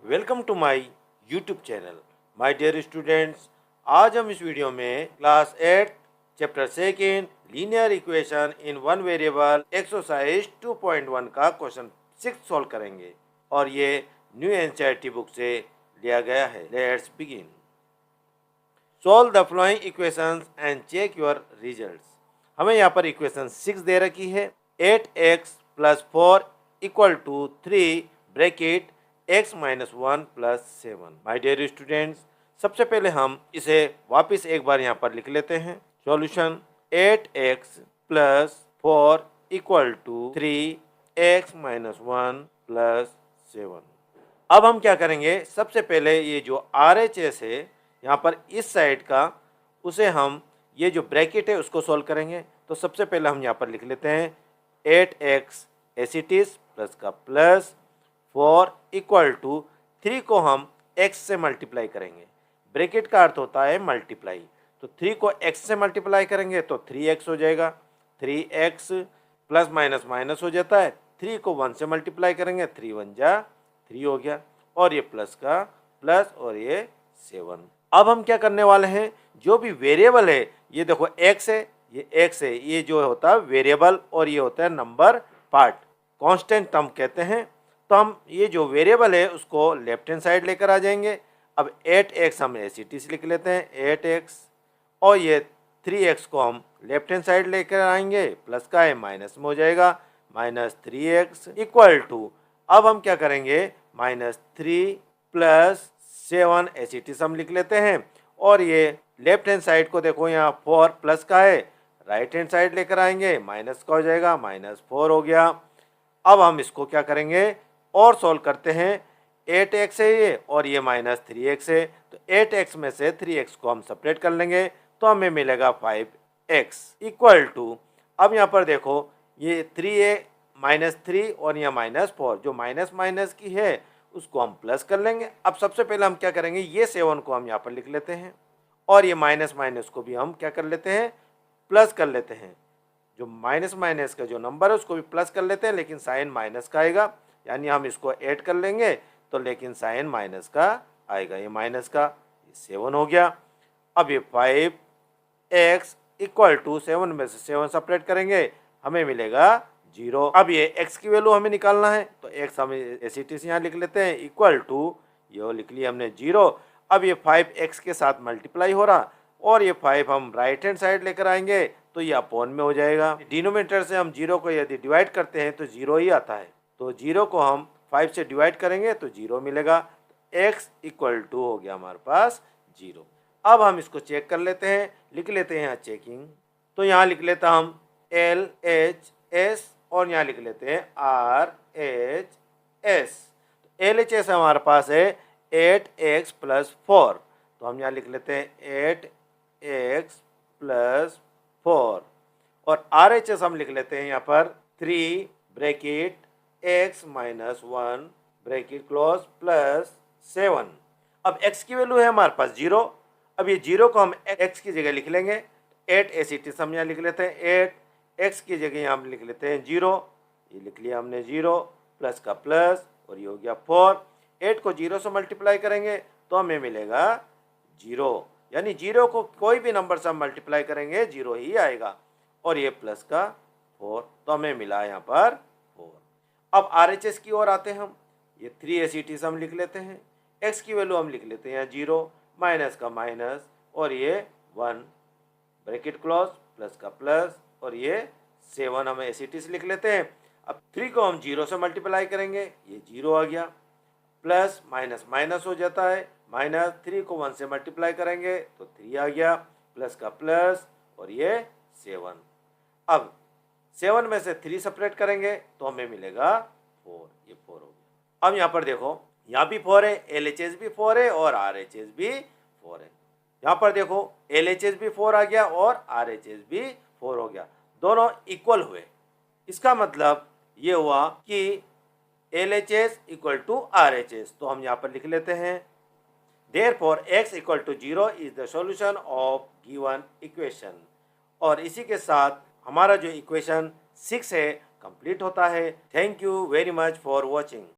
Welcome to my YouTube channel. My dear students, आज हम इस वीडियो में class 8 chapter 2 linear equation in one variable exercise 2.1 का question 6 solve करेंगे और ये न्यू एनसीईआरटी बुक से लिया गया है। Let's begin. Solve the following equations and check your results. हमें यहाँ पर इक्वेशन 6 दे रखी है। 8x + 4 = 3 bracket x - 1 + 7। My dear students, सबसे पहले हम इसे वापस एक बार यहाँ पर लिख लेते हैं। Solution 8x + 4 = 3x - 1 + 7। अब हम क्या करेंगे, सबसे पहले ये जो RHS है यहाँ पर इस साइड का, उसे हम ये जो ब्रैकेट है उसको सॉल्व करेंगे। तो सबसे पहले हम यहाँ पर लिख लेते हैं 8x as it is plus का प्लस 4 = 3 को हम x से मल्टीप्लाई करेंगे। ब्रैकेट का अर्थ होता है मल्टीप्लाई, तो 3 को x से मल्टीप्लाई करेंगे तो 3x हो जाएगा। 3x प्लस माइनस माइनस हो जाता है। 3 को 1 से मल्टीप्लाई करेंगे, 3 1 जा 3 हो गया, और ये प्लस का प्लस और ये 7। अब हम क्या करने वाले हैं, जो भी वेरिएबल है, ये देखो x है, ये x है, ये जो होता है वेरिएबल और ये होता है नंबर पार्ट, कांस्टेंट टर्म कहते हैं। तो हम ये जो वेरिएबल है उसको लेफ्ट हैंड साइड लेकर आ जाएंगे। अब 8x हम एज इट इज लिख लेते हैं 8x, और ये 3x को हम लेफ्ट हैंड साइड लेकर आएंगे, प्लस का है माइनस में हो जाएगा -3x = अब हम क्या करेंगे, -3 + 7 एज इट इज हम लिख लेते हैं, और ये लेफ्ट हैंड साइड को देखो यहाँ 4 प्लस का है, राइट हैंड साइड लेकर आएंगे, माइनस का हो जाएगा -4 हो गया। अब हम इसको क्या करेंगे और सॉल्व करते हैं। 8x है ये और ये -3x है, तो 8x में से 3x को हम सेपरेट कर लेंगे तो हमें मिलेगा 5x = अब यहाँ पर देखो ये 3 -3 और यहाँ -4, जो माइनस माइनस की है उसको हम प्लस कर लेंगे। अब सबसे पहले हम क्या करेंगे, ये 7 को हम यहाँ पर लिख लेते हैं, और ये माइनस माइनस को भी हम क्या कर लेते हैं, प्लस कर लेते हैं। जो माइनस माइनस का जो नंबर है उसको भी प्लस कर लेते हैं, लेकिन साइन माइनस का आएगा, यानी हम इसको ऐड कर लेंगे तो लेकिन साइन माइनस का आएगा। ये माइनस का 7 हो गया। अब ये 5x = 7 में से 7 सेपरेट करेंगे, हमें मिलेगा 0। अब ये x की वैल्यू हमें निकालना है, तो x हम एज इट इज यहाँ लिख लेते हैं = ये लिख लिया हमने 0। अब ये 5x के साथ मल्टीप्लाई हो रहा, और ये 5 हम राइट हैंड साइड लेकर आएंगे तो ये अपॉन में हो जाएगा। डिनोमिनेटर से हम 0 को यदि डिवाइड करते हैं तो 0 ही आता है, तो 0 को हम 5 से डिवाइड करेंगे तो 0 मिलेगा। x = हो गया हमारे पास 0। अब हम इसको चेक कर लेते हैं, लिख लेते हैं यहाँ चेकिंग। तो यहाँ लिख लेता हम LHS और यहाँ लिख लेते हैं RHS। LHS हमारे पास है 8x + 4, तो हम यहाँ लिख लेते हैं 8x + 4, और RHS हम लिख लेते हैं यहाँ पर 3 ब्रैकेट x - 1 ब्रैकेट क्लोज + 7। अब x की वैल्यू है हमारे पास 0। अब ये 0 को हम x की जगह लिख लेंगे, 8 एज इट इज हम यहाँ लिख लेते हैं 8, x की जगह यहाँ हम लिख लेते हैं 0, ये लिख लिया हमने 0, प्लस का प्लस और ये हो गया 4। 8 को 0 से मल्टीप्लाई करेंगे तो हमें मिलेगा 0, यानी 0 को कोई भी नंबर से हम मल्टीप्लाई करेंगे 0 ही आएगा, और ये प्लस का 4, तो हमें मिला यहाँ पर 4। अब RHS की ओर आते हैं हम, ये 3 एज इट इज हम लिख लेते हैं, x की वैल्यू हम लिख लेते हैं 0, माइनस का माइनस और ये 1 ब्रैकेट क्लोज प्लस का प्लस और ये 7 हम एज इट इज लिख लेते हैं। अब 3 को हम 0 से मल्टीप्लाई करेंगे, ये 0 आ गया, प्लस माइनस माइनस हो जाता है, -3 को 1 से मल्टीप्लाई करेंगे तो 3 आ गया, प्लस का प्लस और ये 7। अब 7 में से 3 सेपरेट करेंगे तो हमें मिलेगा 4, ये 4 हो गया। अब यहाँ पर देखो, यहाँ भी 4 है, LHS भी 4 है और RHS भी 4 है। यहाँ पर देखो LHS भी 4 आ गया और RHS भी 4 हो गया, दोनों इक्वल हुए। इसका मतलब ये हुआ कि LHS = RHS, तो हम यहाँ पर लिख लेते हैं therefore x = 0 is the solution of given equation. और इसी के साथ हमारा जो इक्वेशन 6 है कंप्लीट होता है। Thank you very much for watching.